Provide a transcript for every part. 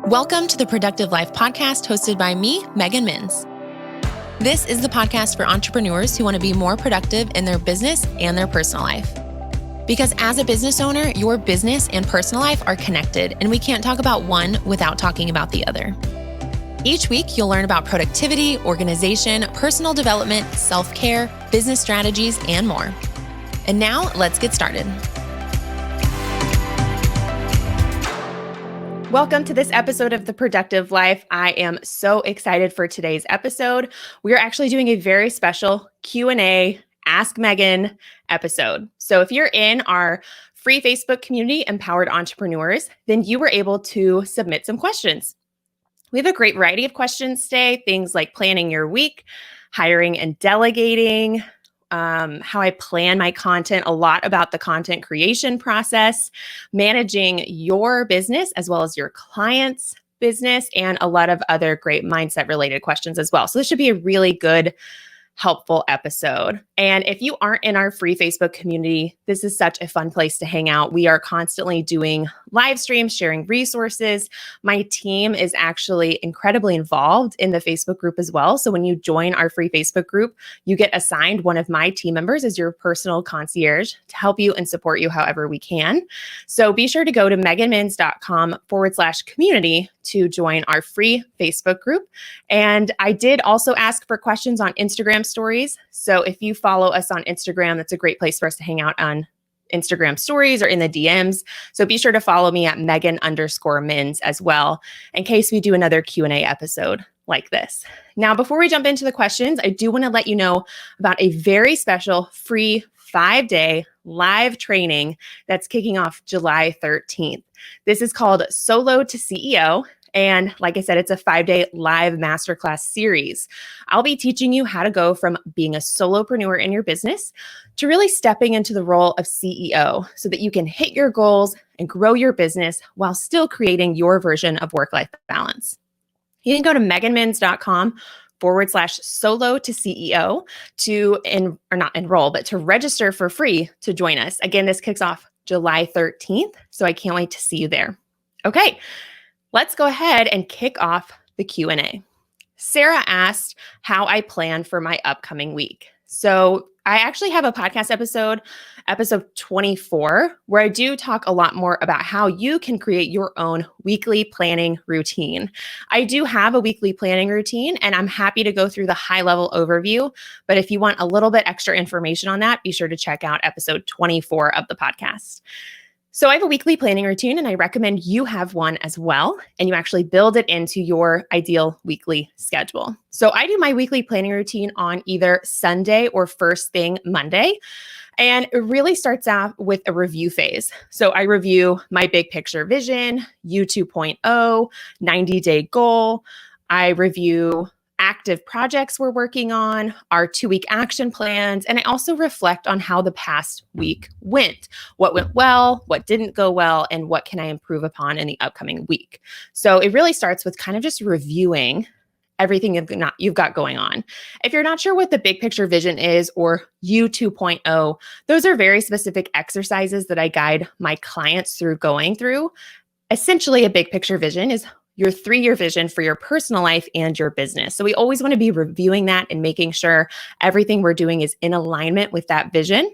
Welcome to the Productive Life podcast hosted by me, Megan Minns. This is the podcast for entrepreneurs who want to be more productive in their business and their personal life. Because as a business owner, your business and personal life are connected, and we can't talk about one without talking about the other. Each week, you'll learn about productivity, organization, personal development, self-care, business strategies, and more. And now, let's get started. Welcome to this episode of The Productive Life. I am so excited for today's episode. We are actually doing a very special Q&A Ask Megan episode. So if you're in our free Facebook community, Empowered Entrepreneurs, then you were able to submit some questions. We have a great variety of questions today, things like planning your week, hiring and delegating, how I plan my content, a lot about the content creation process, managing your business as well as your clients' business, and a lot of other great mindset related questions as well. So this should be a really good, helpful episode. And if you aren't in our free Facebook community, this is such a fun place to hang out. We are constantly doing live streams, sharing resources. My team is actually incredibly involved in the Facebook group as well. So when you join our free Facebook group, you get assigned one of my team members as your personal concierge to help you and support you however we can. So be sure to go to meganminns.com/community to join our free Facebook group. And I did also ask for questions on Instagram stories. So if you follow us on Instagram, that's a great place for us to hang out on Instagram stories or in the DMs. So be sure to follow me at Megan_Minns as well, in case we do another Q&A episode like this. Now, before we jump into the questions, I do want to let you know about a very special free 5-day live training that's kicking off July 13th. This is called Solo to CEO. And like I said, it's a 5-day live masterclass series. I'll be teaching you how to go from being a solopreneur in your business to really stepping into the role of CEO so that you can hit your goals and grow your business while still creating your version of work-life balance. You can go to meganminns.com/solo to CEO to not enroll, but to register for free to join us. Again, this kicks off July 13th, so I can't wait to see you there. Okay, let's go ahead and kick off the Q&A. Sarah asked how I plan for my upcoming week. So I actually have a podcast episode 24, where I do talk a lot more about how you can create your own weekly planning routine. I do have a weekly planning routine, and I'm happy to go through the high-level overview. But if you want a little bit extra information on that, be sure to check out episode 24 of the podcast. So I have a weekly planning routine, and I recommend you have one as well, and you actually build it into your ideal weekly schedule. So I do my weekly planning routine on either Sunday or first thing Monday, and it really starts out with a review phase. So I review my big picture vision, U 2.0, 90-day goal. I review active projects we're working on, our 2-week action plans, and I also reflect on how the past week went. What went well, what didn't go well, and what can I improve upon in the upcoming week. So it really starts with kind of just reviewing everything you've got going on. If you're not sure what the big picture vision is or U 2.0, those are very specific exercises that I guide my clients through going through. Essentially, a big picture vision is your 3-year vision for your personal life and your business. So we always want to be reviewing that and making sure everything we're doing is in alignment with that vision.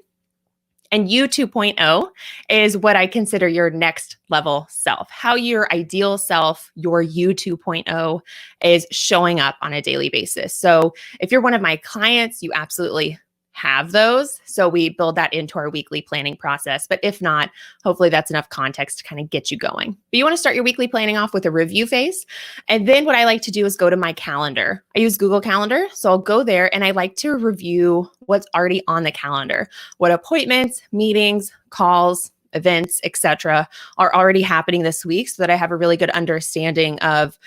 And U 2.0 is what I consider your next level self, how your ideal self, your U 2.0, is showing up on a daily basis. So if you're one of my clients, you absolutely have those. So we build that into our weekly planning process. But if not, hopefully that's enough context to kind of get you going. But you want to start your weekly planning off with a review phase. And then what I like to do is go to my calendar. I use Google Calendar. So I'll go there and I like to review what's already on the calendar. What appointments, meetings, calls, events, etc. are already happening this week so that I have a really good understanding of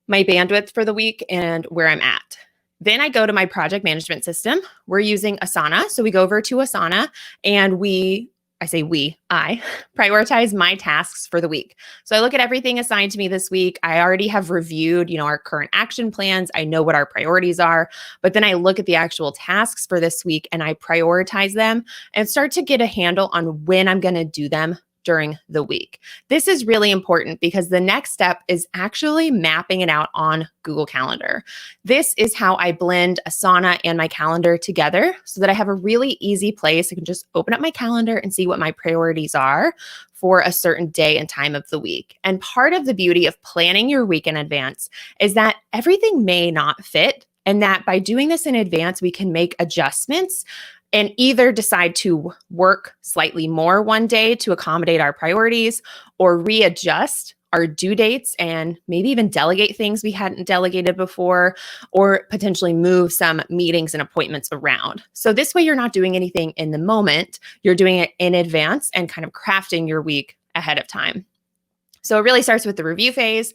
my bandwidth for the week and where I'm at. Then I go to my project management system. We're using Asana. So we go over to Asana and I prioritize my tasks for the week. So I look at everything assigned to me this week. I already have reviewed, our current action plans. I know what our priorities are, but then I look at the actual tasks for this week and I prioritize them and start to get a handle on when I'm going to do them during the week. This is really important because the next step is actually mapping it out on Google Calendar. This is how I blend Asana and my calendar together so that I have a really easy place. I can just open up my calendar and see what my priorities are for a certain day and time of the week. And part of the beauty of planning your week in advance is that everything may not fit, and that by doing this in advance, we can make adjustments and either decide to work slightly more one day to accommodate our priorities, or readjust our due dates and maybe even delegate things we hadn't delegated before, or potentially move some meetings and appointments around. So this way you're not doing anything in the moment, you're doing it in advance and kind of crafting your week ahead of time. So it really starts with the review phase,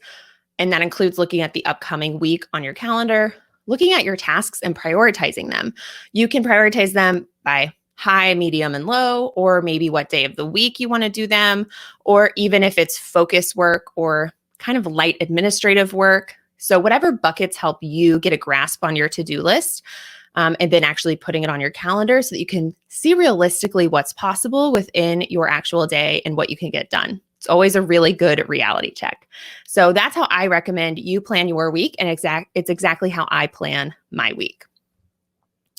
and that includes looking at the upcoming week on your calendar, looking at your tasks and prioritizing them. You can prioritize them by high, medium, and low, or maybe what day of the week you want to do them, or even if it's focus work or kind of light administrative work. So whatever buckets help you get a grasp on your to-do list, and then actually putting it on your calendar so that you can see realistically what's possible within your actual day and what you can get done. It's always a really good reality check. So that's how I recommend you plan your week, and it's exactly how I plan my week.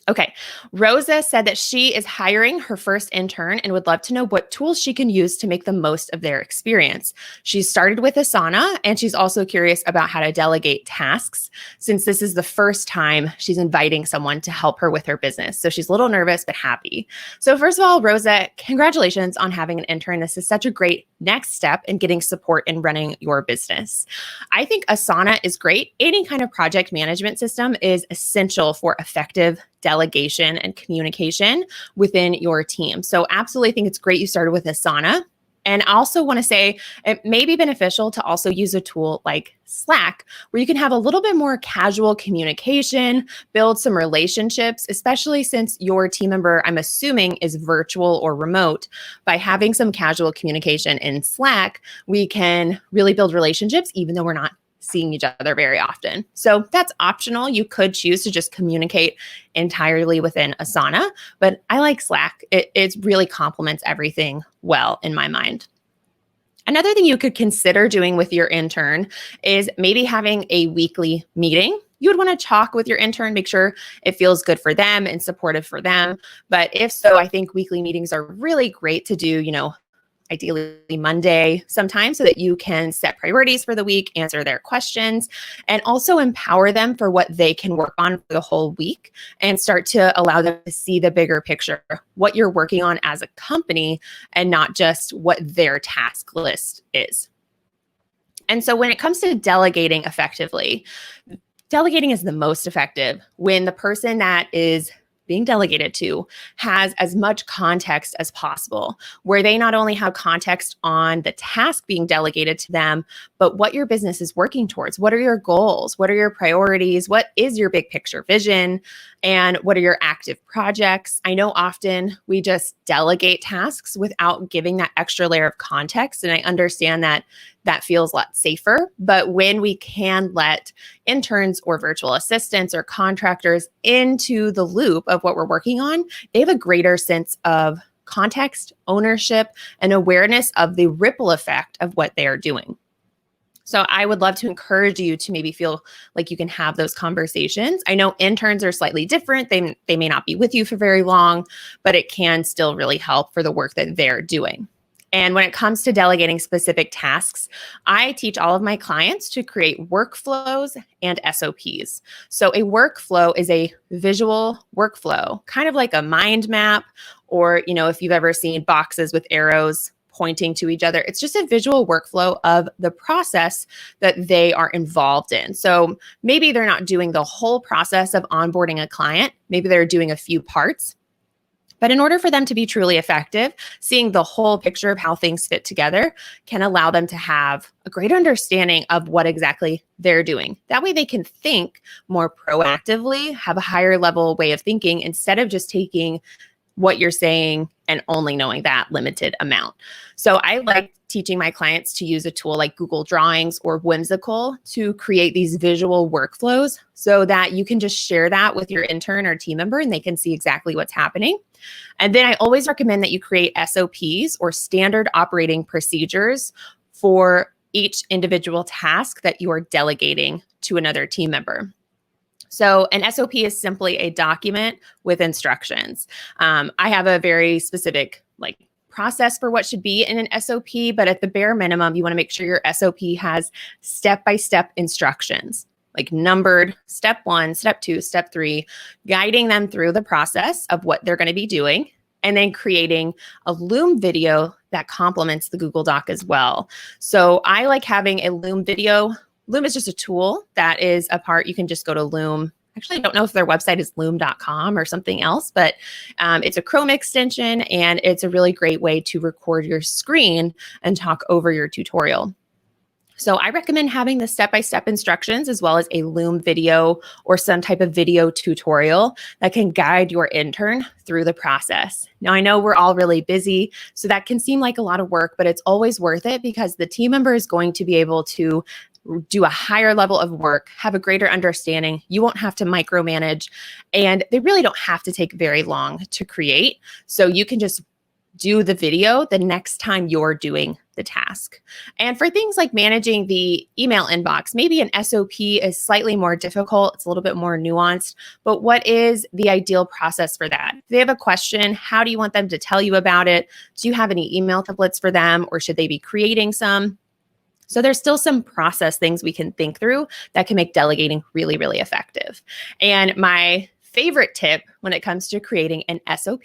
Okay, Rosa said that she is hiring her first intern and would love to know what tools she can use to make the most of their experience. She started with Asana, and she's also curious about how to delegate tasks, since this is the first time she's inviting someone to help her with her business. So she's a little nervous, but happy. So first of all, Rosa, congratulations on having an intern. This is such a great next step in getting support in running your business. I think Asana is great. Any kind of project management system is essential for effective delegation and communication within your team. So absolutely think it's great you started with Asana. And I also want to say it may be beneficial to also use a tool like Slack, where you can have a little bit more casual communication, build some relationships, especially since your team member, I'm assuming, is virtual or remote. By having some casual communication in Slack, we can really build relationships even though we're not seeing each other very often. So that's optional. You could choose to just communicate entirely within Asana, but I like Slack. It really complements everything well in my mind. Another thing you could consider doing with your intern is maybe having a weekly meeting. You would want to talk with your intern, make sure it feels good for them and supportive for them. But if so, I think weekly meetings are really great to do, ideally Monday sometime, so that you can set priorities for the week, answer their questions, and also empower them for what they can work on for the whole week, and start to allow them to see the bigger picture, what you're working on as a company, and not just what their task list is. And so when it comes to delegating effectively, delegating is the most effective when the person that is being delegated to has as much context as possible, where they not only have context on the task being delegated to them, but what your business is working towards. What are your goals? What are your priorities? What is your big picture vision? And what are your active projects? I know often we just delegate tasks without giving that extra layer of context. And I understand that that feels a lot safer. But when we can let interns or virtual assistants or contractors into the loop of what we're working on, they have a greater sense of context, ownership, and awareness of the ripple effect of what they are doing. So I would love to encourage you to maybe feel like you can have those conversations. I know interns are slightly different. They may not be with you for very long, but it can still really help for the work that they're doing. And when it comes to delegating specific tasks, I teach all of my clients to create workflows and SOPs. So a workflow is a visual workflow, kind of like a mind map, or, if you've ever seen boxes with arrows pointing to each other. It's just a visual workflow of the process that they are involved in. So maybe they're not doing the whole process of onboarding a client. Maybe they're doing a few parts. But in order for them to be truly effective, seeing the whole picture of how things fit together can allow them to have a greater understanding of what exactly they're doing. That way they can think more proactively, have a higher level way of thinking, instead of just taking what you're saying and only knowing that limited amount. So I like teaching my clients to use a tool like Google Drawings or Whimsical to create these visual workflows so that you can just share that with your intern or team member and they can see exactly what's happening. And then I always recommend that you create SOPs or standard operating procedures for each individual task that you are delegating to another team member. So an SOP is simply a document with instructions. I have a very specific process for what should be in an SOP, but at the bare minimum, you want to make sure your SOP has step-by-step instructions, like numbered step 1, step 2, step 3, guiding them through the process of what they're going to be doing, and then creating a Loom video that complements the Google Doc as well. So I like having a Loom video. Loom is just a tool that is a part. You can just go to Loom. Actually, I don't know if their website is loom.com or something else, but it's a Chrome extension, and it's a really great way to record your screen and talk over your tutorial. So I recommend having the step-by-step instructions as well as a Loom video or some type of video tutorial that can guide your intern through the process. Now, I know we're all really busy, so that can seem like a lot of work, but it's always worth it because the team member is going to be able to do a higher level of work, have a greater understanding. You won't have to micromanage, and they really don't have to take very long to create. So you can just do the video the next time you're doing the task. And for things like managing the email inbox, maybe an SOP is slightly more difficult. It's a little bit more nuanced, but what is the ideal process for that? If they have a question, how do you want them to tell you about it? Do you have any email templates for them, or should they be creating some? So there's still some process things we can think through that can make delegating really, really effective. And my favorite tip when it comes to creating an SOP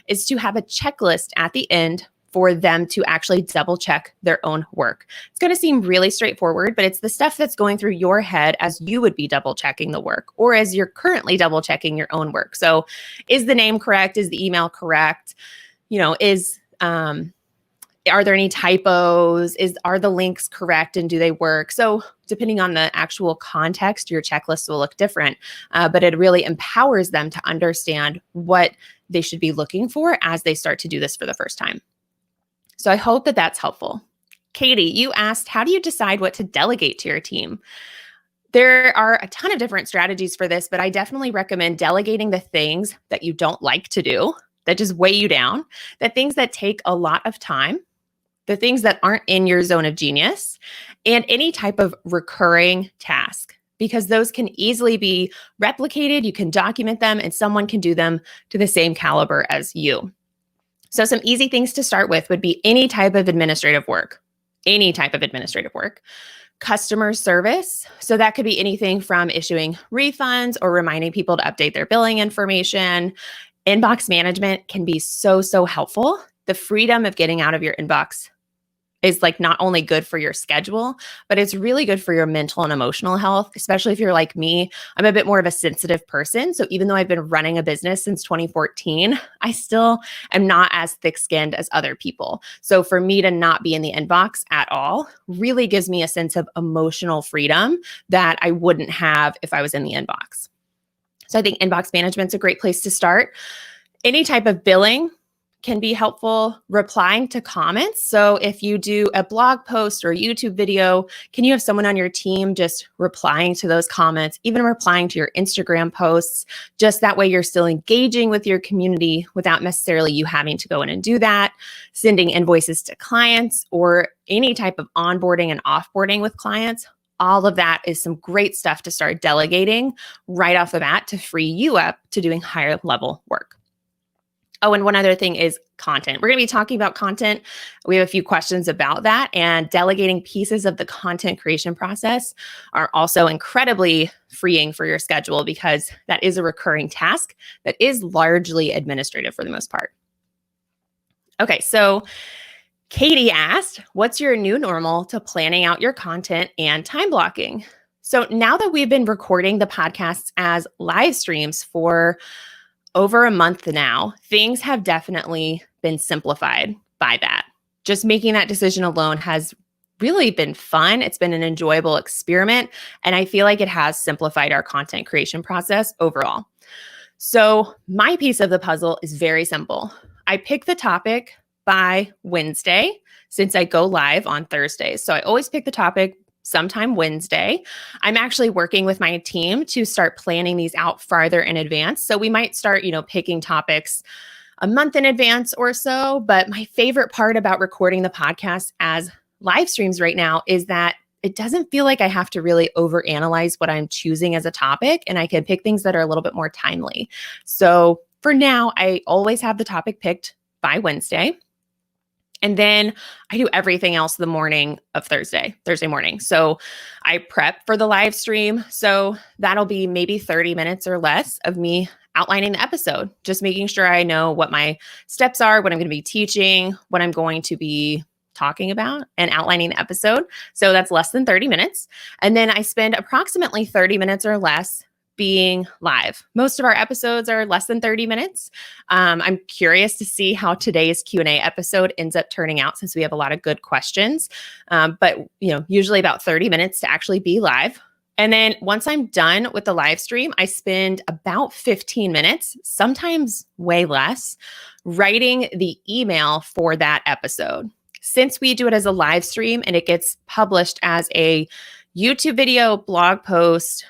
is to have a checklist at the end for them to actually double check their own work. It's going to seem really straightforward, but it's the stuff that's going through your head as you would be double checking the work, or as you're currently double checking your own work. So is the name correct? Is the email correct? Are there any typos? Are the links correct, and do they work? So depending on the actual context, your checklist will look different, but it really empowers them to understand what they should be looking for as they start to do this for the first time. So I hope that that's helpful. Katie, you asked, how do you decide what to delegate to your team? There are a ton of different strategies for this, but I definitely recommend delegating the things that you don't like to do, that just weigh you down, the things that take a lot of time, the things that aren't in your zone of genius, and any type of recurring task, because those can easily be replicated. You can document them, and someone can do them to the same caliber as you. So some easy things to start with would be any type of administrative work, customer service. So that could be anything from issuing refunds or reminding people to update their billing information. Inbox management can be so, so helpful. The freedom of getting out of your inbox is not only good for your schedule, but it's really good for your mental and emotional health, especially if you're like me. I'm a bit more of a sensitive person. So even though I've been running a business since 2014, I still am not as thick-skinned as other people. So for me to not be in the inbox at all really gives me a sense of emotional freedom that I wouldn't have if I was in the inbox. So I think inbox management's a great place to start. Any type of billing can be helpful. Replying to comments. So if you do a blog post or a YouTube video, can you have someone on your team just replying to those comments, even replying to your Instagram posts? Just that way you're still engaging with your community without necessarily you having to go in and do that. Sending invoices to clients or any type of onboarding and offboarding with clients. All of that is some great stuff to start delegating right off the bat to free you up to doing higher level work. Oh, and one other thing is content. We're going to be talking about content. We have a few questions about that, and delegating pieces of the content creation process are also incredibly freeing for your schedule because that is a recurring task that is largely administrative for the most part. Okay, so Katie asked, what's your new normal to planning out your content and time blocking? So now that we've been recording the podcasts as live streams for over a month now, things have definitely been simplified by that. Just making that decision alone has really been fun. It's been an enjoyable experiment, and I feel like it has simplified our content creation process overall. So my piece of the puzzle is very simple. I pick the topic by Wednesday since I go live on Thursdays. So I always pick the topic sometime Wednesday. I'm actually working with my team to start planning these out farther in advance. So we might start, picking topics a month in advance or so. But my favorite part about recording the podcast as live streams right now is that it doesn't feel like I have to really overanalyze what I'm choosing as a topic, and I can pick things that are a little bit more timely. So for now, I always have the topic picked by Wednesday. And then I do everything else the morning of Thursday morning. So I prep for the live stream. So that'll be maybe 30 minutes or less of me outlining the episode, just making sure I know what my steps are, what I'm going to be teaching, what I'm going to be talking about, and outlining the episode. So that's less than 30 minutes. And then I spend approximately 30 minutes or less being live. Most of our episodes are less than 30 minutes. I'm curious to see how today's Q&A episode ends up turning out, since we have a lot of good questions. But usually about 30 minutes to actually be live. And then once I'm done with the live stream, I spend about 15 minutes, sometimes way less, writing the email for that episode. Since we do it as a live stream and it gets published as a YouTube video, blog post,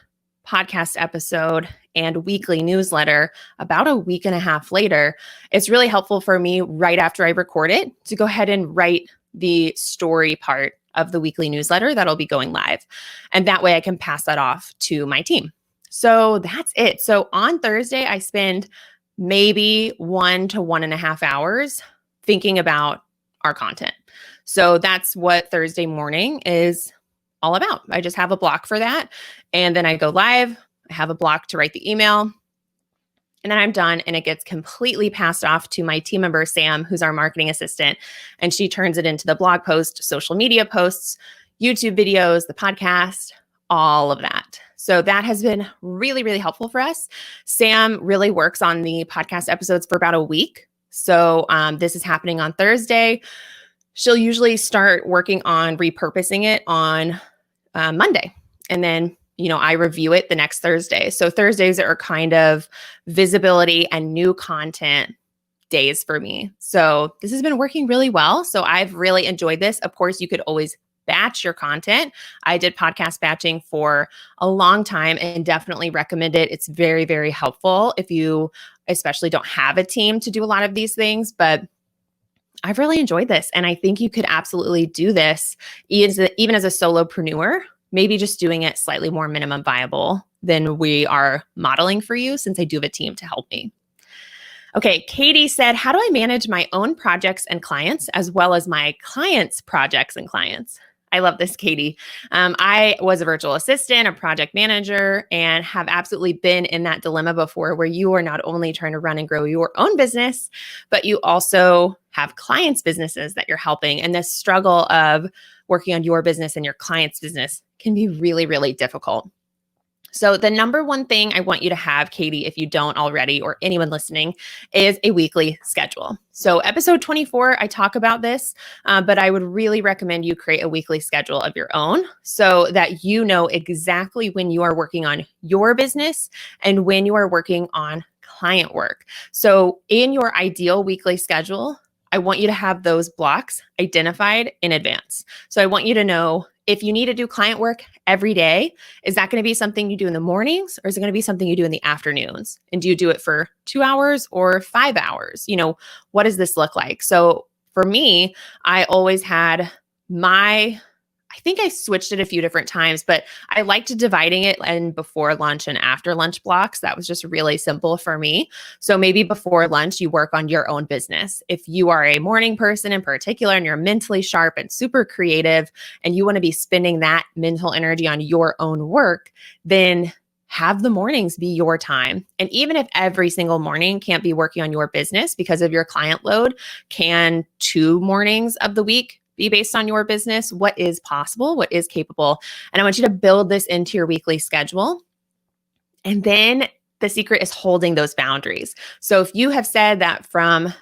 podcast episode, and weekly newsletter about a week and a half later, it's really helpful for me right after I record it to go ahead and write the story part of the weekly newsletter that'll be going live. And that way I can pass that off to my team. So that's it. So on Thursday, I spend maybe 1 to 1.5 hours thinking about our content. So that's what Thursday morning is all about. I just have a block for that. And then I go live. I have a block to write the email. And then I'm done, and it gets completely passed off to my team member, Sam, who's our marketing assistant. And she turns it into the blog post, social media posts, YouTube videos, the podcast, all of that. So that has been really, really helpful for us. Sam really works on the podcast episodes for about a week. So this is happening on Thursday. She'll usually start working on repurposing it on Monday. And then I review it the next Thursday. So Thursdays are kind of visibility and new content days for me. So this has been working really well. So I've really enjoyed this. Of course, you could always batch your content. I did podcast batching for a long time and definitely recommend it. It's very, very helpful if you especially don't have a team to do a lot of these things. But I've really enjoyed this. And I think you could absolutely do this even as a solopreneur. Maybe just doing it slightly more minimum viable than we are modeling for you, since I do have a team to help me. Okay, Katie said, how do I manage my own projects and clients as well as my clients' projects and clients? I love this, Katie. I was a virtual assistant, a project manager, and have absolutely been in that dilemma before, where you are not only trying to run and grow your own business, but you also have clients' businesses that you're helping. And this struggle of working on your business and your client's business can be really, really difficult. So the number one thing I want you to have, Katie, if you don't already, or anyone listening, is a weekly schedule. So episode 24, I talk about this, but I would really recommend you create a weekly schedule of your own so that you know exactly when you are working on your business and when you are working on client work. So in your ideal weekly schedule, I want you to have those blocks identified in advance. So I want you to know, if you need to do client work every day, is that going to be something you do in the mornings, or is it going to be something you do in the afternoons? And do you do it for 2 hours or 5 hours? What does this look like? So for me, I always had I think I switched it a few different times, but I liked dividing it in before lunch and after lunch blocks. That was just really simple for me. So maybe before lunch, you work on your own business. If you are a morning person in particular and you're mentally sharp and super creative and you want to be spending that mental energy on your own work, then have the mornings be your time. And even if every single morning can't be working on your business because of your client load, can 2 mornings of the week be based on your business? What is possible? What is capable? And I want you to build this into your weekly schedule. And then the secret is holding those boundaries. So if you have said that from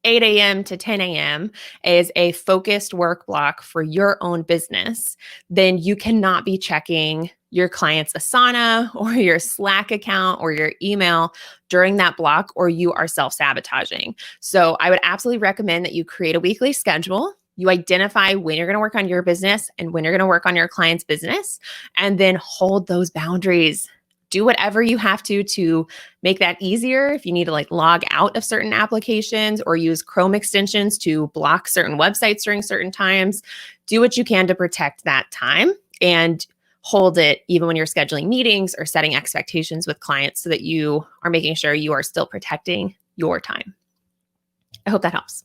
8 a.m. to 10 a.m. is a focused work block for your own business, then you cannot be checking your client's Asana or your Slack account or your email during that block, or you are self-sabotaging. So I would absolutely recommend that you create a weekly schedule. You identify when you're going to work on your business and when you're going to work on your client's business, and then hold those boundaries. do whatever you have to make that easier. If you need to like log out of certain applications or use Chrome extensions to block certain websites during certain times, do what you can to protect that time and hold it even when you're scheduling meetings or setting expectations with clients so that you are making sure you are still protecting your time. I hope that helps.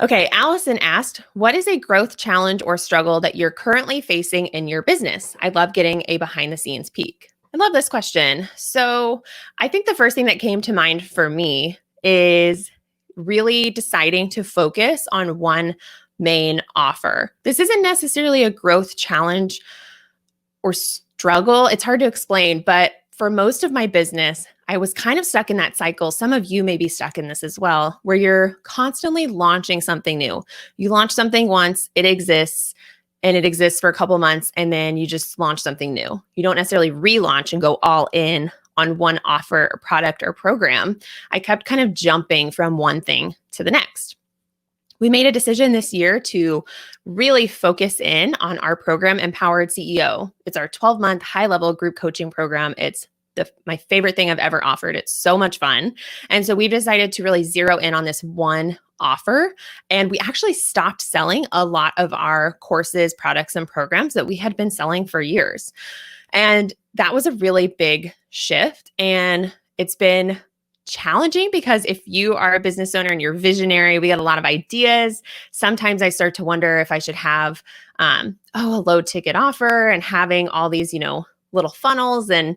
Okay, Allison asked, what is a growth challenge or struggle that you're currently facing in your business? I love getting a behind the scenes peek. I love this question. So I think the first thing that came to mind for me is really deciding to focus on one main offer. This isn't necessarily a growth challenge or struggle. It's hard to explain, but for most of my business, I was kind of stuck in that cycle. Some of you may be stuck in this as well, where you're constantly launching something new. You launch something once, it exists, and it exists for a couple months, and then you just launch something new. You don't necessarily relaunch and go all in on one offer or product or program. I kept kind of jumping from one thing to the next. We made a decision this year to really focus in on our program, Empowered CEO. It's our 12-month high-level group coaching program. It's my favorite thing I've ever offered. It's so much fun. And so we've decided to really zero in on this one offer. And we actually stopped selling a lot of our courses, products, and programs that we had been selling for years. And that was a really big shift. And it's been challenging because if you are a business owner and you're visionary, we got a lot of ideas. Sometimes I start to wonder if I should have a low ticket offer and having all these, little funnels. And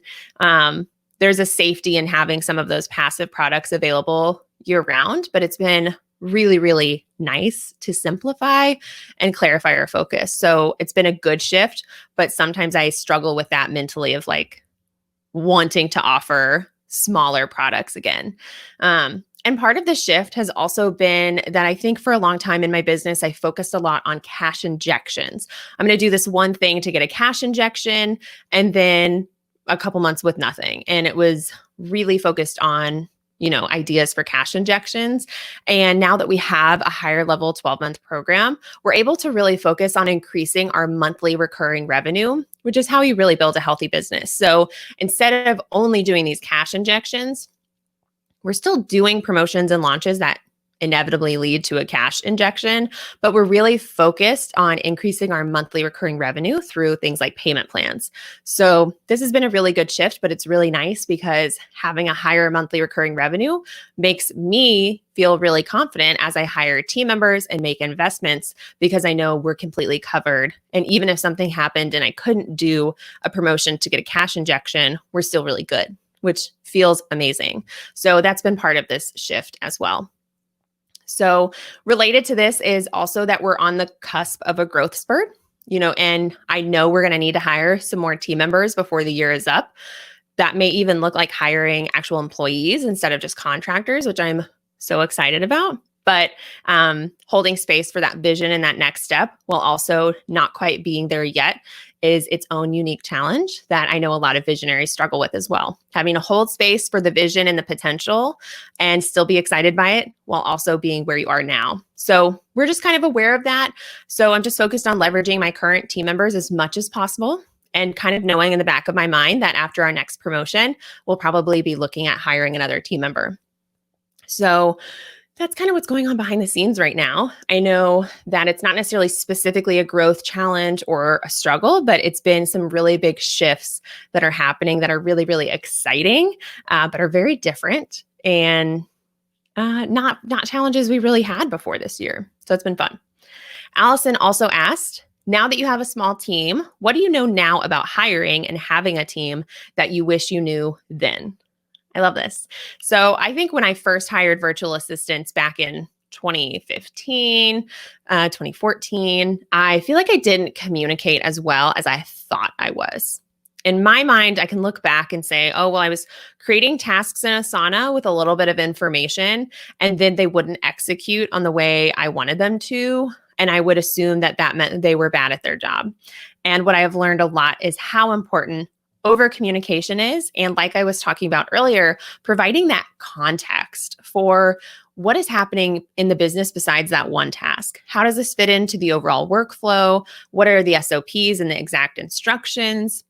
there's a safety in having some of those passive products available year round, but it's been really, really nice to simplify and clarify our focus. So it's been a good shift, but sometimes I struggle with that mentally of like wanting to offer smaller products again. And part of the shift has also been that I think for a long time in my business, I focused a lot on cash injections. I'm going to do this one thing to get a cash injection and then a couple months with nothing. And it was really focused on, ideas for cash injections. And now that we have a higher level 12-month program, we're able to really focus on increasing our monthly recurring revenue, which is how you really build a healthy business. So instead of only doing these cash injections, we're still doing promotions and launches that inevitably lead to a cash injection, but we're really focused on increasing our monthly recurring revenue through things like payment plans. So this has been a really good shift, but it's really nice because having a higher monthly recurring revenue makes me feel really confident as I hire team members and make investments because I know we're completely covered. And even if something happened and I couldn't do a promotion to get a cash injection, we're still really good, which feels amazing. So that's been part of this shift as well. So related to this is also that we're on the cusp of a growth spurt, and I know we're going to need to hire some more team members before the year is up. That may even look like hiring actual employees instead of just contractors, which I'm so excited about. But holding space for that vision and that next step while also not quite being there yet is its own unique challenge that I know a lot of visionaries struggle with as well. Having to hold space for the vision and the potential and still be excited by it while also being where you are now. So we're just kind of aware of that. So I'm just focused on leveraging my current team members as much as possible and kind of knowing in the back of my mind that after our next promotion, we'll probably be looking at hiring another team member. So that's kind of what's going on behind the scenes right now. I know that it's not necessarily specifically a growth challenge or a struggle, but it's been some really big shifts that are happening that are really, really exciting, but are very different and not challenges we really had before this year. So it's been fun. Allison also asked, now that you have a small team, what do you know now about hiring and having a team that you wish you knew then? I love this. So I think when I first hired virtual assistants back in 2015, 2014, I feel like I didn't communicate as well as I thought I was. In my mind, I can look back and say, oh, well, I was creating tasks in Asana with a little bit of information, and then they wouldn't execute on the way I wanted them to. And I would assume that that meant they were bad at their job. And what I have learned a lot is how important over communication is. And like I was talking about earlier, providing that context for what is happening in the business besides that one task. How does this fit into the overall workflow? What are the SOPs and the exact instructions?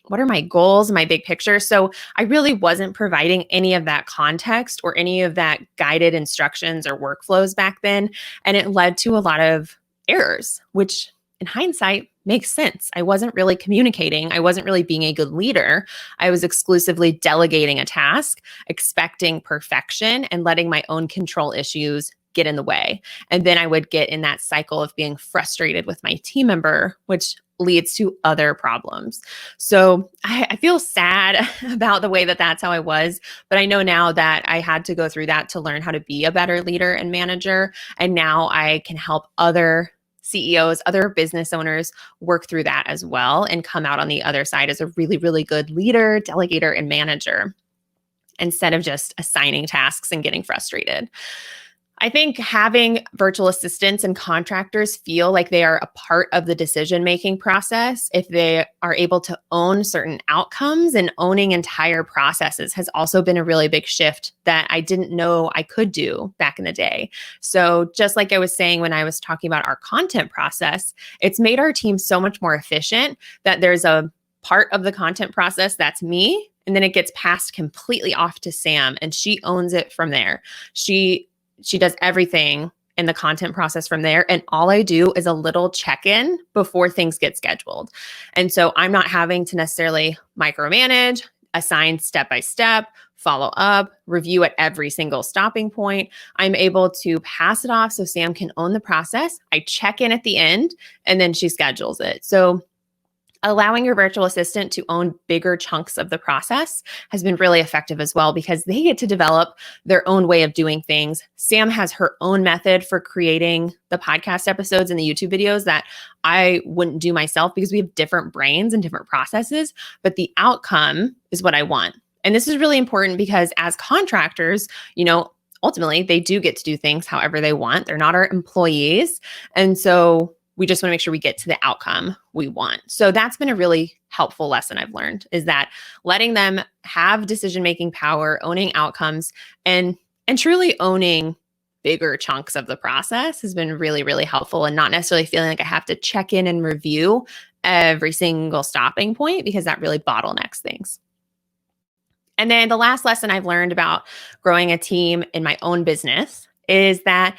What are my goals, my big picture? So I really wasn't providing any of that context or any of that guided instructions or workflows back then. And it led to a lot of errors, which in hindsight makes sense. I wasn't really communicating. I wasn't really being a good leader. I was exclusively delegating a task, expecting perfection, and letting my own control issues get in the way. And then I would get in that cycle of being frustrated with my team member, which leads to other problems. So I feel sad about the way that that's how I was, but I know now that I had to go through that to learn how to be a better leader and manager. And now I can help other CEOs, other business owners work through that as well and come out on the other side as a really, really good leader, delegator, and manager instead of just assigning tasks and getting frustrated. I think having virtual assistants and contractors feel like they are a part of the decision-making process if they are able to own certain outcomes, and owning entire processes has also been a really big shift that I didn't know I could do back in the day. So just like I was saying when I was talking about our content process, it's made our team so much more efficient that there's a part of the content process that's me, and then it gets passed completely off to Sam, and she owns it from there. She does everything in the content process from there. And all I do is a little check-in before things get scheduled. And so I'm not having to necessarily micromanage, assign step-by-step, follow up, review at every single stopping point. I'm able to pass it off so Sam can own the process. I check in at the end, and then she schedules it. So allowing your virtual assistant to own bigger chunks of the process has been really effective as well, because they get to develop their own way of doing things. Sam has her own method for creating the podcast episodes and the YouTube videos that I wouldn't do myself, because we have different brains and different processes, but the outcome is what I want. And this is really important because as contractors, ultimately they do get to do things however they want. They're not our employees. And so we just want to make sure we get to the outcome we want. So that's been a really helpful lesson I've learned, is that letting them have decision-making power, owning outcomes, and truly owning bigger chunks of the process has been really, really helpful, and not necessarily feeling like I have to check in and review every single stopping point, because that really bottlenecks things. And then the last lesson I've learned about growing a team in my own business is that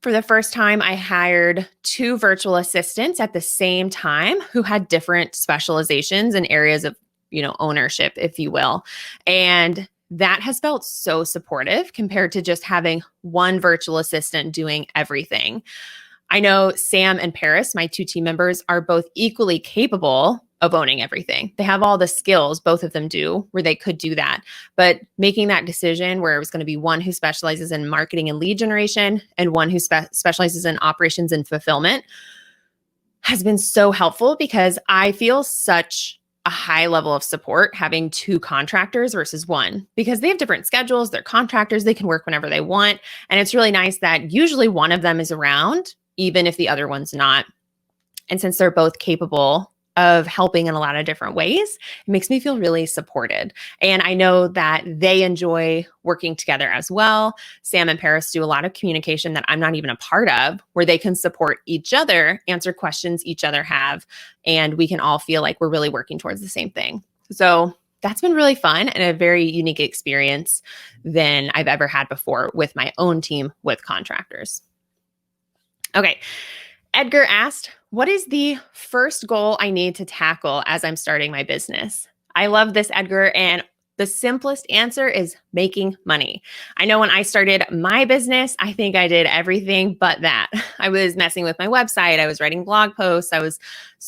for the first time, I hired 2 virtual assistants at the same time who had different specializations in areas of, ownership, if you will. And that has felt so supportive compared to just having one virtual assistant doing everything. I know Sam and Paris, my 2 team members, are both equally capable of owning everything. They have all the skills, both of them do, where they could do that. But making that decision where it was going to be one who specializes in marketing and lead generation and one who specializes in operations and fulfillment has been so helpful, because I feel such a high level of support having 2 contractors versus 1, because they have different schedules. They're contractors. They can work whenever they want. And it's really nice that usually one of them is around, even if the other one's not. And since they're both capable of helping in a lot of different ways, it makes me feel really supported. And I know that they enjoy working together as well. Sam and Paris do a lot of communication that I'm not even a part of, where they can support each other, answer questions each other have, and we can all feel like we're really working towards the same thing. So that's been really fun and a very unique experience than I've ever had before with my own team with contractors. Okay. Edgar asked, what is the first goal I need to tackle as I'm starting my business? I love this, Edgar. And the simplest answer is making money. I know when I started my business, I think I did everything but that. I was messing with my website. I was writing blog posts. I was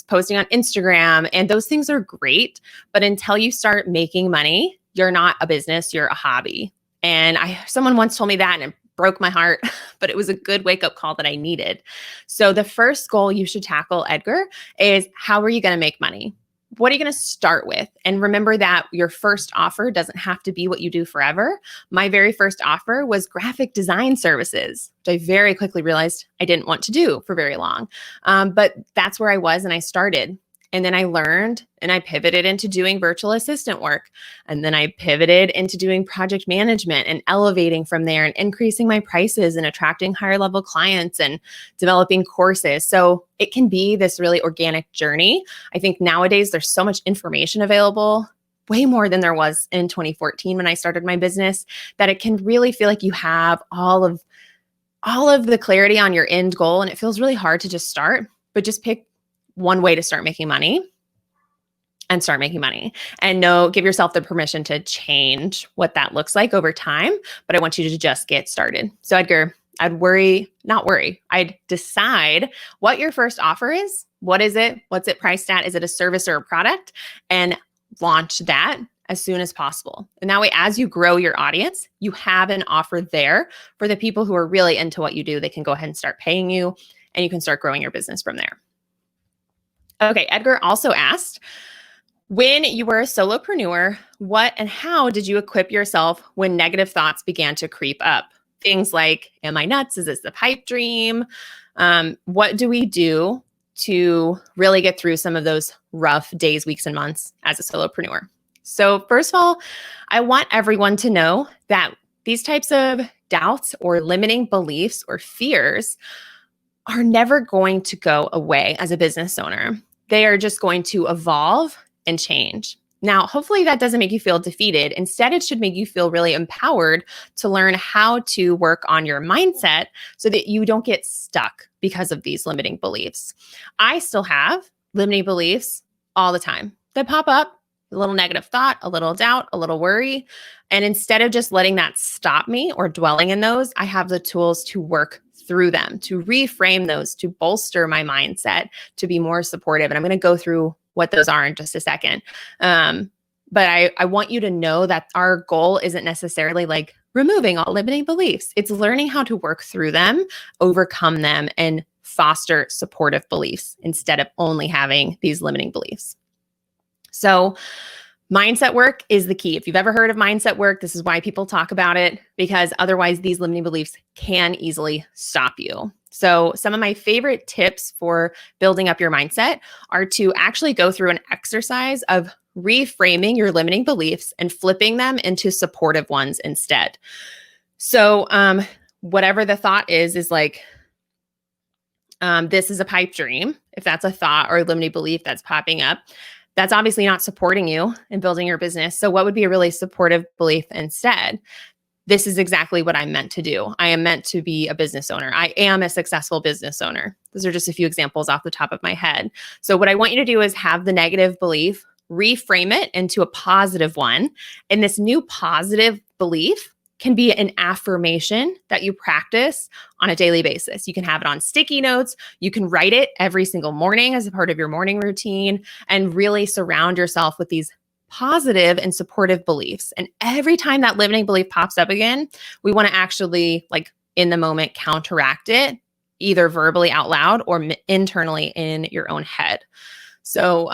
posting on Instagram, and those things are great. But until you start making money, you're not a business, you're a hobby. And someone once told me that, and it broke my heart, but it was a good wake-up call that I needed. So the first goal you should tackle, Edgar, is how are you going to make money? What are you going to start with? And remember that your first offer doesn't have to be what you do forever. My very first offer was graphic design services, which I very quickly realized I didn't want to do for very long. But that's where I was, and I started. And then I learned and I pivoted into doing virtual assistant work. And then I pivoted into doing project management and elevating from there and increasing my prices and attracting higher level clients and developing courses. So it can be this really organic journey. I think nowadays there's so much information available, way more than there was in 2014 when I started my business, that it can really feel like you have all of the clarity on your end goal. And it feels really hard to just start, but just pick one way to start making money and start making money. And give yourself the permission to change what that looks like over time. But I want you to just get started. So Edgar, I'd decide what your first offer is. What is it? What's it priced at? Is it a service or a product? And launch that as soon as possible. And that way, as you grow your audience, you have an offer there for the people who are really into what you do. They can go ahead and start paying you, and you can start growing your business from there. Okay, Edgar also asked, when you were a solopreneur, what and how did you equip yourself when negative thoughts began to creep up? Things like, am I nuts? Is this the pipe dream? What do we do to really get through some of those rough days, weeks, and months as a solopreneur? So first of all, I want everyone to know that these types of doubts or limiting beliefs or fears are never going to go away as a business owner. They are just going to evolve and change. Now, hopefully that doesn't make you feel defeated. Instead, it should make you feel really empowered to learn how to work on your mindset so that you don't get stuck because of these limiting beliefs. I still have limiting beliefs all the time that pop up, a little negative thought, a little doubt, a little worry. And instead of just letting that stop me or dwelling in those, I have the tools to work through them, to reframe those, to bolster my mindset, to be more supportive. And I'm going to go through what those are in just a second. But I want you to know that our goal isn't necessarily like removing all limiting beliefs. It's learning how to work through them, overcome them, and foster supportive beliefs instead of only having these limiting beliefs. So mindset work is the key. If you've ever heard of mindset work, this is why people talk about it, because otherwise these limiting beliefs can easily stop you. So some of my favorite tips for building up your mindset are to actually go through an exercise of reframing your limiting beliefs and flipping them into supportive ones instead. So whatever the thought is like, this is a pipe dream. If that's a thought or a limiting belief that's popping up, that's obviously not supporting you in building your business. So what would be a really supportive belief instead? This is exactly what I'm meant to do. I am meant to be a business owner. I am a successful business owner. Those are just a few examples off the top of my head. So what I want you to do is have the negative belief, reframe it into a positive one. And this new positive belief can be an affirmation that you practice on a daily basis. You can have it on sticky notes. You can write it every single morning as a part of your morning routine and really surround yourself with these positive and supportive beliefs. And every time that limiting belief pops up again, we want to actually, like in the moment, counteract it, either verbally out loud or internally in your own head. So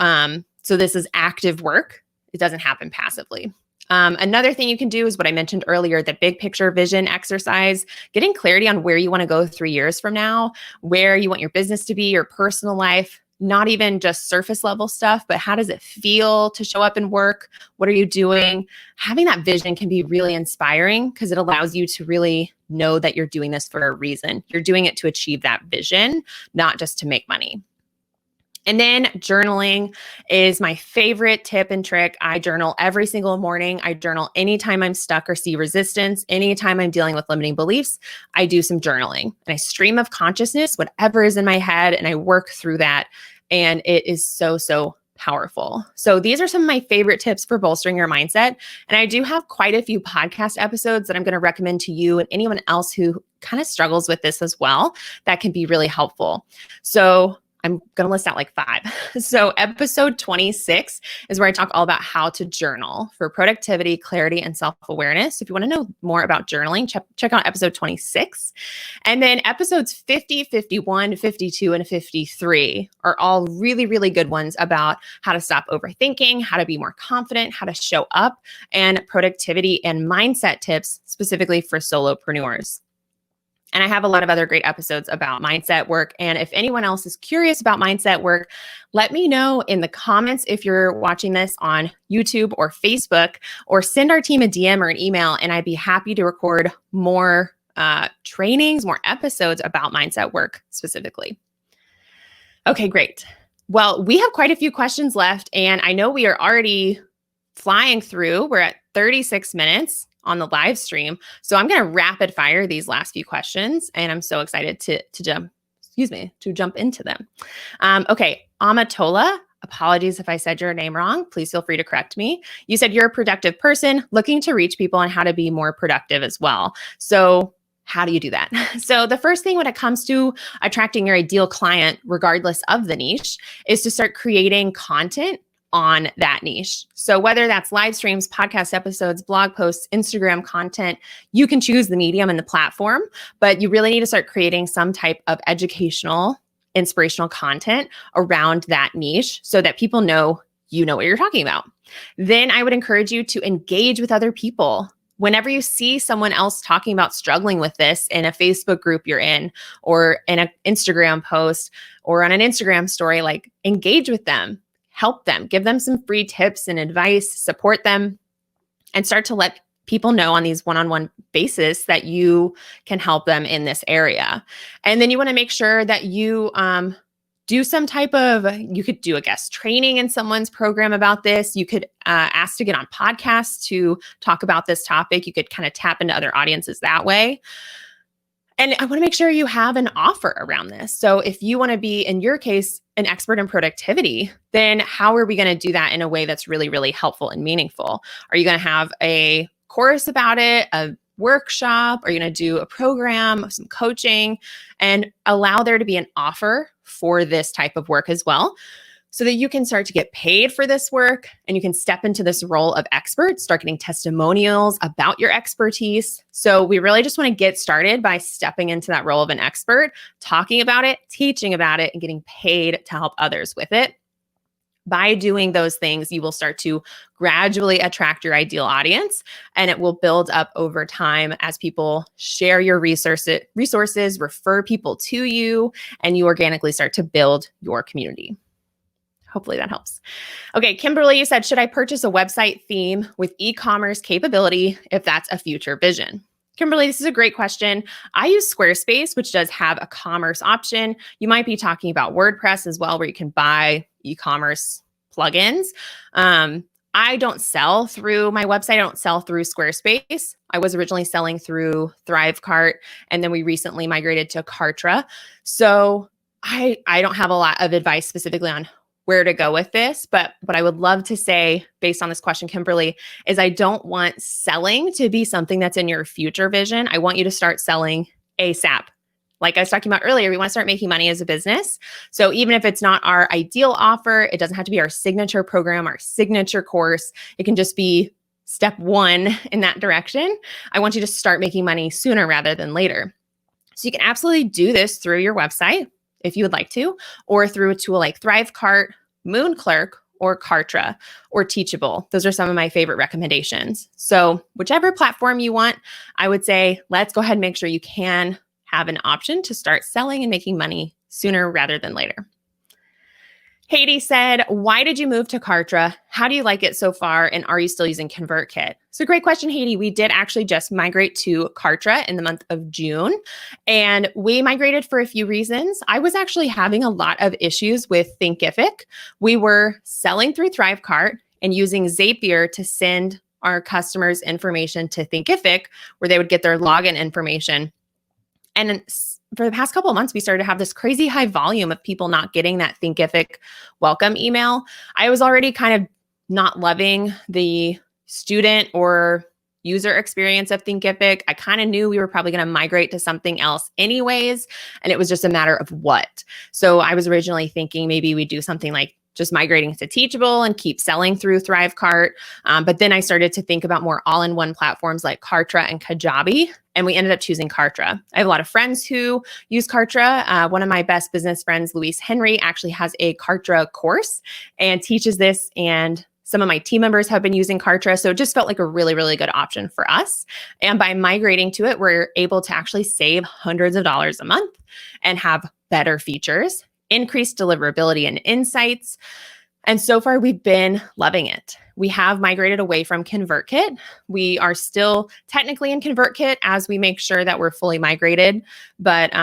this is active work. It doesn't happen passively. Another thing you can do is what I mentioned earlier, the big picture vision exercise, getting clarity on where you want to go 3 years from now, where you want your business to be, your personal life, not even just surface level stuff, but how does it feel to show up and work? What are you doing? Having that vision can be really inspiring because it allows you to really know that you're doing this for a reason. You're doing it to achieve that vision, not just to make money. And then journaling is my favorite tip and trick. I journal every single morning. I journal anytime I'm stuck or see resistance. Anytime I'm dealing with limiting beliefs, I do some journaling. And I stream of consciousness, whatever is in my head, and I work through that. And it is so, so powerful. So these are some of my favorite tips for bolstering your mindset. And I do have quite a few podcast episodes that I'm going to recommend to you and anyone else who kind of struggles with this as well that can be really helpful. So I'm going to list out like 5. So episode 26 is where I talk all about how to journal for productivity, clarity, and self-awareness. If you want to know more about journaling, check out episode 26. And then episodes 50, 51, 52, and 53 are all really, really good ones about how to stop overthinking, how to be more confident, how to show up, and productivity and mindset tips specifically for solopreneurs. And I have a lot of other great episodes about mindset work. And if anyone else is curious about mindset work, let me know in the comments if you're watching this on YouTube or Facebook, or send our team a DM or an email, and I'd be happy to record more trainings, more episodes about mindset work specifically. Okay, great. Well, we have quite a few questions left, and I know we are already flying through. We're at 36 minutes on the live stream. So I'm going to rapid fire these last few questions, and I'm so excited to jump into them. Okay, Amatola, apologies if I said your name wrong. Please feel free to correct me. You said you're a productive person looking to reach people and how to be more productive as well. So how do you do that? So the first thing when it comes to attracting your ideal client, regardless of the niche, is to start creating content on that niche. So whether that's live streams, podcast episodes, blog posts, Instagram content, you can choose the medium and the platform, but you really need to start creating some type of educational, inspirational content around that niche so that people know you know what you're talking about. Then I would encourage you to engage with other people. Whenever you see someone else talking about struggling with this in a Facebook group you're in, or in an Instagram post, or on an Instagram story, like engage with them. Help them, give them some free tips and advice, support them, and start to let people know on these one-on-one basis that you can help them in this area. And then you want to make sure that you do some type of, you could do a guest training in someone's program about this. You could ask to get on podcasts to talk about this topic. You could kind of tap into other audiences that way. And I want to make sure you have an offer around this. So if you want to be, in your case, an expert in productivity, then how are we going to do that in a way that's really, really helpful and meaningful? Are you going to have a course about it, a workshop? Are you going to do a program, some coaching, and allow there to be an offer for this type of work as well, so that you can start to get paid for this work and you can step into this role of expert, start getting testimonials about your expertise. So we really just want to get started by stepping into that role of an expert, talking about it, teaching about it, and getting paid to help others with it. By doing those things, you will start to gradually attract your ideal audience, and it will build up over time as people share your resources, refer people to you, and you organically start to build your community. Hopefully that helps. Okay, Kimberly, you said, should I purchase a website theme with e-commerce capability if that's a future vision? Kimberly, this is a great question. I use Squarespace, which does have a commerce option. You might be talking about WordPress as well, where you can buy e-commerce plugins. I don't sell through my website. I don't sell through Squarespace. I was originally selling through ThriveCart, and then we recently migrated to Kartra. So I don't have a lot of advice specifically on where to go with this. But what I would love to say based on this question, Kimberly, is I don't want selling to be something that's in your future vision. I want you to start selling ASAP. Like I was talking about earlier, we want to start making money as a business. So even if it's not our ideal offer, it doesn't have to be our signature program, our signature course. It can just be step one in that direction. I want you to start making money sooner rather than later. So you can absolutely do this through your website if you would like to, or through a tool like ThriveCart, MoonClerk, or Kartra, or Teachable. Those are some of my favorite recommendations. So whichever platform you want, I would say, let's go ahead and make sure you can have an option to start selling and making money sooner rather than later. Haiti said, why did you move to Kartra? How do you like it so far? And are you still using ConvertKit? So great question, Haiti. We did actually just migrate to Kartra in the month of June, and we migrated for a few reasons. I was actually having a lot of issues with Thinkific. We were selling through ThriveCart and using Zapier to send our customers information to Thinkific, where they would get their login information. And for the past couple of months, we started to have this crazy high volume of people not getting that Thinkific welcome email. I was already kind of not loving the student or user experience of Thinkific. I kind of knew we were probably going to migrate to something else anyways, and it was just a matter of what. So I was originally thinking maybe we'd do something like just migrating to Teachable and keep selling through ThriveCart. But then I started to think about more all-in-one platforms like Kartra and Kajabi, and we ended up choosing Kartra. I have a lot of friends who use Kartra. One of my best business friends, Luis Henry, actually has a Kartra course and teaches this and Some of my team members have been using Kartra, so it just felt like a really, really good option for us. And by migrating to it, we're able to actually save hundreds of dollars a month and have better features, increased deliverability and insights. And so far, we've been loving it. We have migrated away from ConvertKit. We are still technically in ConvertKit as we make sure that we're fully migrated, but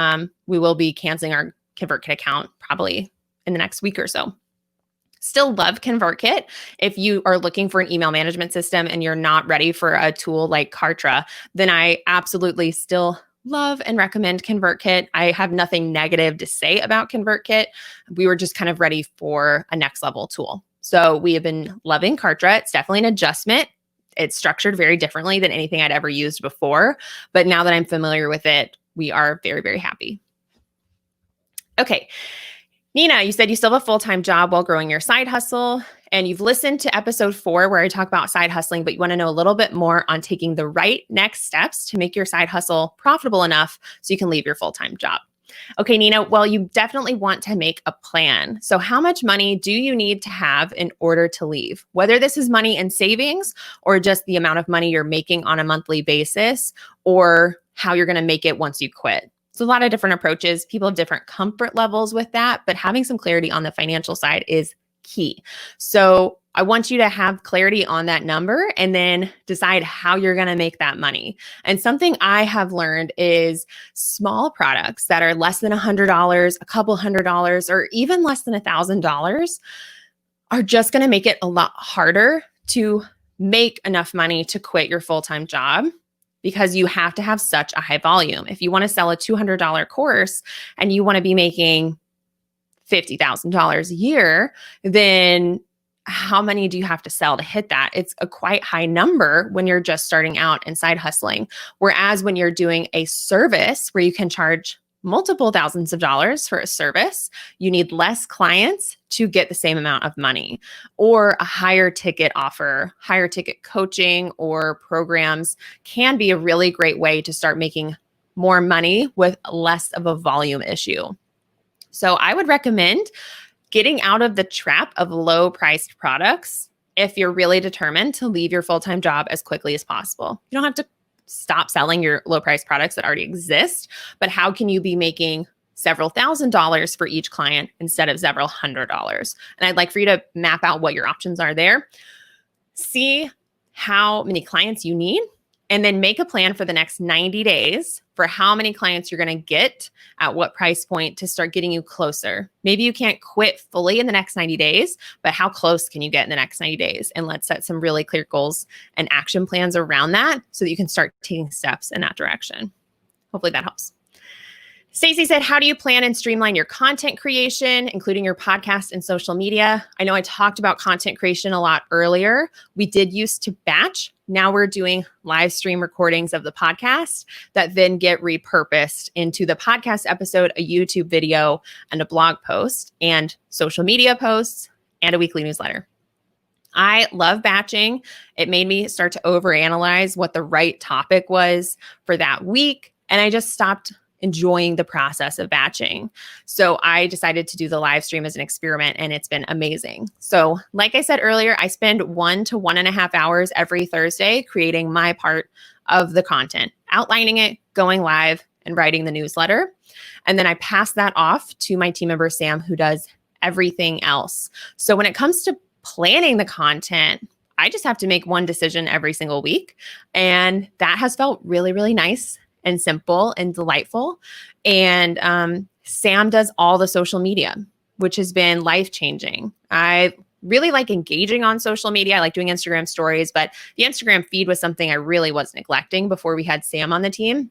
we will be canceling our ConvertKit account probably in the next week or so. Still love ConvertKit. If you are looking for an email management system and you're not ready for a tool like Kartra, then I absolutely still love and recommend ConvertKit. I have nothing negative to say about ConvertKit. We were just kind of ready for a next level tool. So we have been loving Kartra. It's definitely an adjustment. It's structured very differently than anything I'd ever used before. But now that I'm familiar with it, we are very, very happy. Okay. Nina, you said you still have a full-time job while growing your side hustle, and you've listened to episode 4 where I talk about side hustling, but you want to know a little bit more on taking the right next steps to make your side hustle profitable enough so you can leave your full-time job. Okay, Nina, well, you definitely want to make a plan. So how much money do you need to have in order to leave? Whether this is money in savings or just the amount of money you're making on a monthly basis, or how you're going to make it once you quit. So a lot of different approaches. People have different comfort levels with that, but having some clarity on the financial side is key. So I want you to have clarity on that number and then decide how you're going to make that money. And something I have learned is small products that are less than $100, a couple $100, or even less than $1,000 are just going to make it a lot harder to make enough money to quit your full-time job, because you have to have such a high volume. If you want to sell a $200 course and you want to be making $50,000 a year, then how many do you have to sell to hit that? It's a quite high number when you're just starting out and side hustling. Whereas when you're doing a service where you can charge multiple thousands of dollars for a service, you need less clients to get the same amount of money, or a higher ticket offer, higher ticket coaching or programs can be a really great way to start making more money with less of a volume issue. So I would recommend getting out of the trap of low priced products if you're really determined to leave your full-time job as quickly as possible. You don't have to stop selling your low price products that already exist, but how can you be making several $1,000s for each client instead of several $100s? And I'd like for you to map out what your options are there. See how many clients you need, and then make a plan for the next 90 days for how many clients you're going to get at what price point to start getting you closer. Maybe you can't quit fully in the next 90 days, but how close can you get in the next 90 days? And let's set some really clear goals and action plans around that so that you can start taking steps in that direction. Hopefully that helps. Stacy said, how do you plan and streamline your content creation, including your podcast and social media? I know I talked about content creation a lot earlier. We did used to batch. Now we're doing live stream recordings of the podcast that then get repurposed into the podcast episode, a YouTube video, and a blog post, and social media posts, and a weekly newsletter. I love batching. It made me start to overanalyze what the right topic was for that week, and I just stopped enjoying the process of batching. So I decided to do the live stream as an experiment, and it's been amazing. So like I said earlier, I spend 1 to 1.5 hours every Thursday creating my part of the content, outlining it, going live, and writing the newsletter. And then I pass that off to my team member, Sam, who does everything else. So when it comes to planning the content, I just have to make one decision every single week. And that has felt really, really nice and simple and delightful. And Sam does all the social media, which has been life-changing. I really like engaging on social media. I like doing Instagram stories, but the Instagram feed was something I really was neglecting before we had Sam on the team.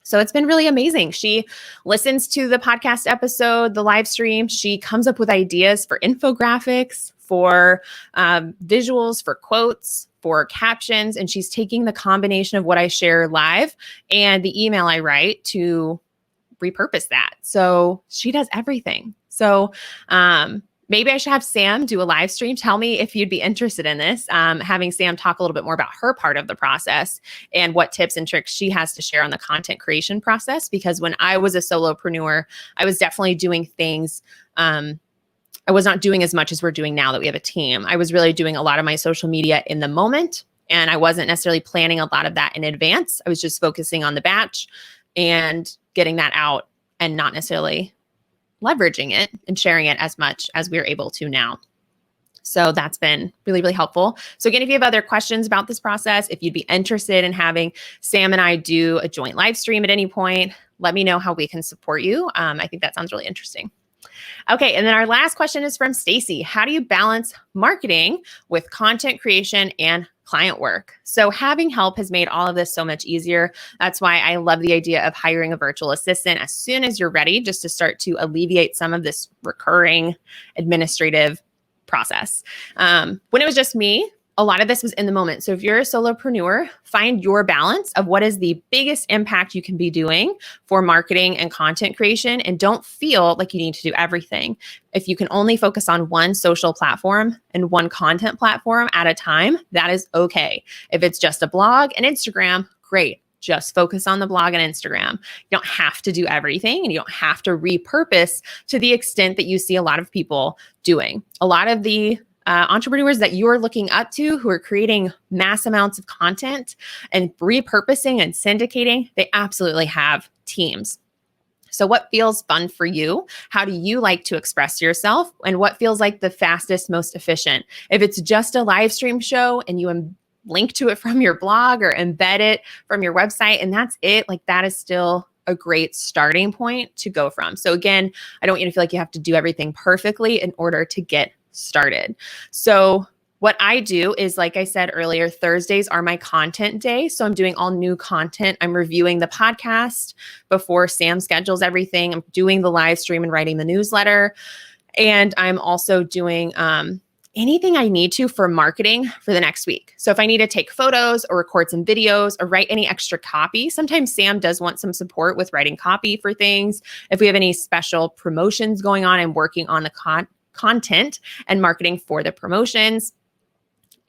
So it's been really amazing. She listens to the podcast episode, the live stream. She comes up with ideas for infographics, for visuals, for quotes, for captions, and she's taking the combination of what I share live and the email I write to repurpose that. So she does everything. So maybe I should have Sam do a live stream. Tell me if you'd be interested in this, having Sam talk a little bit more about her part of the process and what tips and tricks she has to share on the content creation process. Because when I was a solopreneur, I was definitely doing things I was not doing as much as we're doing now that we have a team. I was really doing a lot of my social media in the moment, and I wasn't necessarily planning a lot of that in advance. I was just focusing on the batch and getting that out and not necessarily leveraging it and sharing it as much as we're able to now. So that's been really, really helpful. So again, if you have other questions about this process, if you'd be interested in having Sam and I do a joint live stream at any point, let me know how we can support you. I think that sounds really interesting. Okay, and then our last question is from Stacy. How do you balance marketing with content creation and client work? So having help has made all of this so much easier. That's why I love the idea of hiring a virtual assistant as soon as you're ready, just to start to alleviate some of this recurring administrative process. When it was just me, a lot of this was in the moment. So if you're a solopreneur, find your balance of what is the biggest impact you can be doing for marketing and content creation, and don't feel like you need to do everything. If you can only focus on one social platform and one content platform at a time, that is okay. If it's just a blog and Instagram, great. Just focus on the blog and Instagram. You don't have to do everything, and you don't have to repurpose to the extent that you see a lot of people doing. A lot of the entrepreneurs that you're looking up to who are creating mass amounts of content and repurposing and syndicating, they absolutely have teams. So what feels fun for you? How do you like to express yourself? And what feels like the fastest, most efficient? If it's just a live stream show and you link to it from your blog or embed it from your website and that's it, like that is still a great starting point to go from. So again, I don't want you to feel like you have to do everything perfectly in order to get started. So what I do is, like I said earlier, Thursdays are my content day. So I'm doing all new content. I'm reviewing the podcast before Sam schedules everything. I'm doing the live stream and writing the newsletter. And I'm also doing anything I need to for marketing for the next week. So if I need to take photos or record some videos or write any extra copy, sometimes Sam does want some support with writing copy for things. If we have any special promotions going on, I'm working on the content and marketing for the promotions.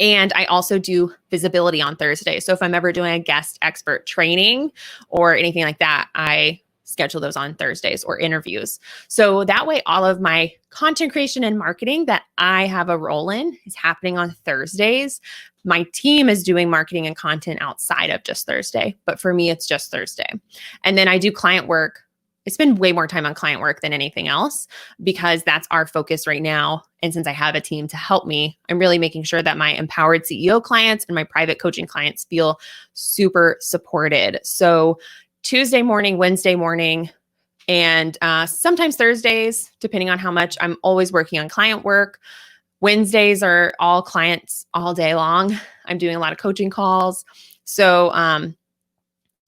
And I also do visibility on Thursday. So if I'm ever doing a guest expert training or anything like that, I schedule those on Thursdays or interviews. So that way, all of my content creation and marketing that I have a role in is happening on Thursdays. My team is doing marketing and content outside of just Thursday, but for me, it's just Thursday. And then I do client work. I spend way more time on client work than anything else because that's our focus right now. And since I have a team to help me, I'm really making sure that my empowered CEO clients and my private coaching clients feel super supported. So Tuesday morning, Wednesday morning, and sometimes Thursdays, depending on how much, I'm always working on client work. Wednesdays are all clients all day long. I'm doing a lot of coaching calls. So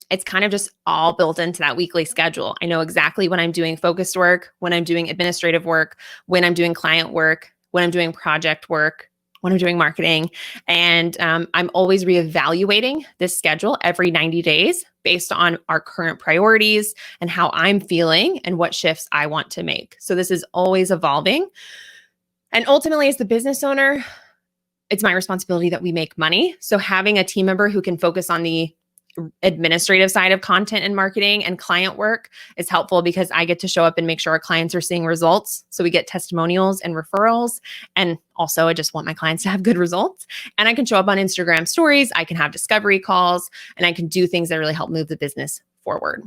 it's kind of just all built into that weekly schedule. I know exactly when I'm doing focused work, when I'm doing administrative work, when I'm doing client work, when I'm doing project work, when I'm doing marketing. And I'm always reevaluating this schedule every 90 days based on our current priorities and how I'm feeling and what shifts I want to make. So this is always evolving. And ultimately, as the business owner, it's my responsibility that we make money. So having a team member who can focus on the administrative side of content and marketing and client work is helpful because I get to show up and make sure our clients are seeing results. So we get testimonials and referrals. And also I just want my clients to have good results. And I can show up on Instagram stories. I can have discovery calls and I can do things that really help move the business forward.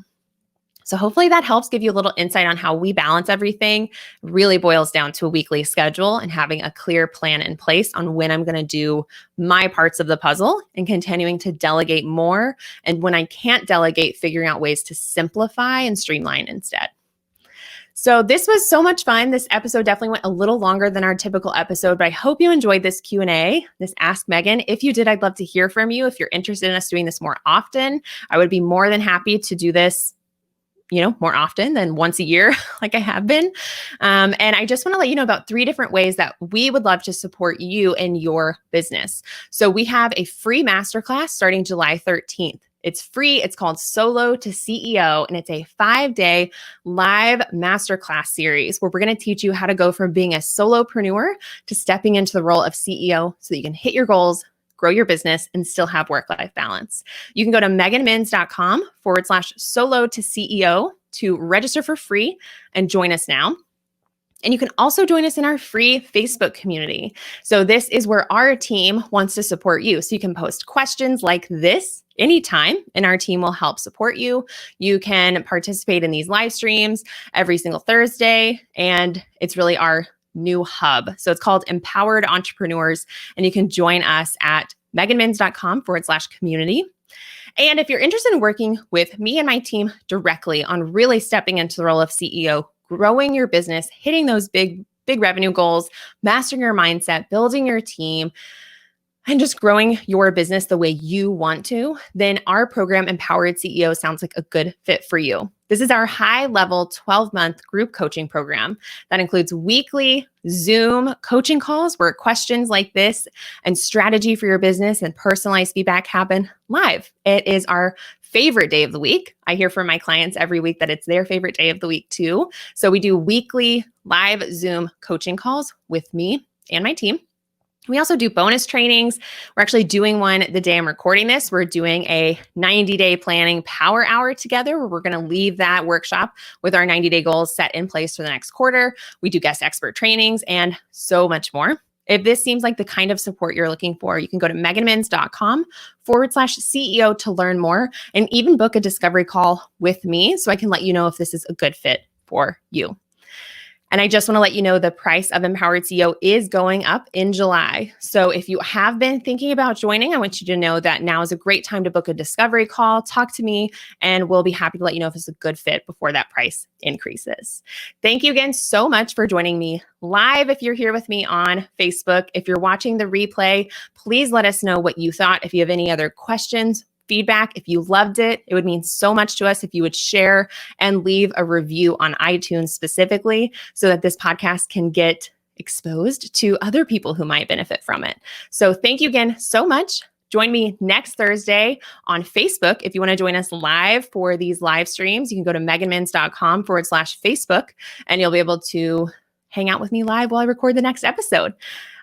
So hopefully that helps give you a little insight on how we balance everything. It really boils down to a weekly schedule and having a clear plan in place on when I'm going to do my parts of the puzzle and continuing to delegate more. And when I can't delegate, figuring out ways to simplify and streamline instead. So this was so much fun. This episode definitely went a little longer than our typical episode, but I hope you enjoyed this Q&A, this Ask Megan. If you did, I'd love to hear from you. If you're interested in us doing this more often, I would be more than happy to do this more often than once a year, like I have been. And I just want to let you know about 3 different ways that we would love to support you in your business. So we have a free masterclass starting July 13th. It's free. It's called Solo to CEO, and it's a 5-day live masterclass series where we're going to teach you how to go from being a solopreneur to stepping into the role of CEO so that you can hit your goals, grow your business, and still have work-life balance. You can go to meganminns.com/solo to CEO to register for free and join us now. And you can also join us in our free Facebook community. So this is where our team wants to support you. So you can post questions like this anytime, and our team will help support you. You can participate in these live streams every single Thursday, and it's really our new hub. So it's called Empowered Entrepreneurs, and you can join us at meganmins.com/community. And if you're interested in working with me and my team directly on really stepping into the role of CEO, growing your business, hitting those big revenue goals, mastering your mindset, building your team, and just growing your business the way you want to, then our program, Empowered CEO, sounds like a good fit for you. This is our high-level 12-month group coaching program that includes weekly Zoom coaching calls where questions like this and strategy for your business and personalized feedback happen live. It is our favorite day of the week. I hear from my clients every week that it's their favorite day of the week too. So we do weekly live Zoom coaching calls with me and my team. We also do bonus trainings. We're actually doing one the day I'm recording this. We're doing a 90-day planning power hour together where we're going to leave that workshop with our 90-day goals set in place for the next quarter. We do guest expert trainings and so much more. If this seems like the kind of support you're looking for, you can go to meganmins.com/CEO to learn more and even book a discovery call with me so I can let you know if this is a good fit for you. And I just want to let you know the price of Empowered CEO is going up in July. So if you have been thinking about joining, I want you to know that now is a great time to book a discovery call, talk to me, and we'll be happy to let you know if it's a good fit before that price increases. Thank you again so much for joining me live. If you're here with me on Facebook, if you're watching the replay, please let us know what you thought. If you have any other questions, feedback, if you loved it, it would mean so much to us if you would share and leave a review on iTunes specifically so that this podcast can get exposed to other people who might benefit from it. So thank you again so much. Join me next Thursday on Facebook. If you want to join us live for these live streams, you can go to meganmins.com/Facebook and you'll be able to hang out with me live while I record the next episode.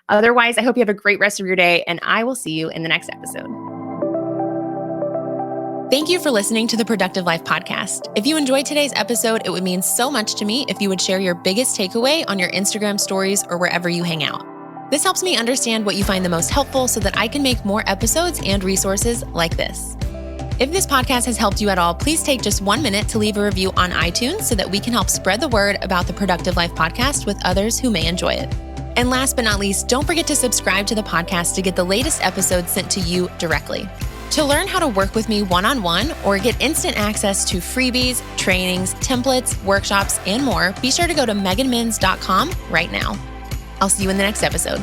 Otherwise, I hope you have a great rest of your day and I will see you in the next episode. Thank you for listening to the Productive Life Podcast. If you enjoyed today's episode, it would mean so much to me if you would share your biggest takeaway on your Instagram stories or wherever you hang out. This helps me understand what you find the most helpful so that I can make more episodes and resources like this. If this podcast has helped you at all, please take just 1 minute to leave a review on iTunes so that we can help spread the word about the Productive Life Podcast with others who may enjoy it. And last but not least, don't forget to subscribe to the podcast to get the latest episodes sent to you directly. To learn how to work with me one-on-one or get instant access to freebies, trainings, templates, workshops, and more, be sure to go to meganmins.com right now. I'll see you in the next episode.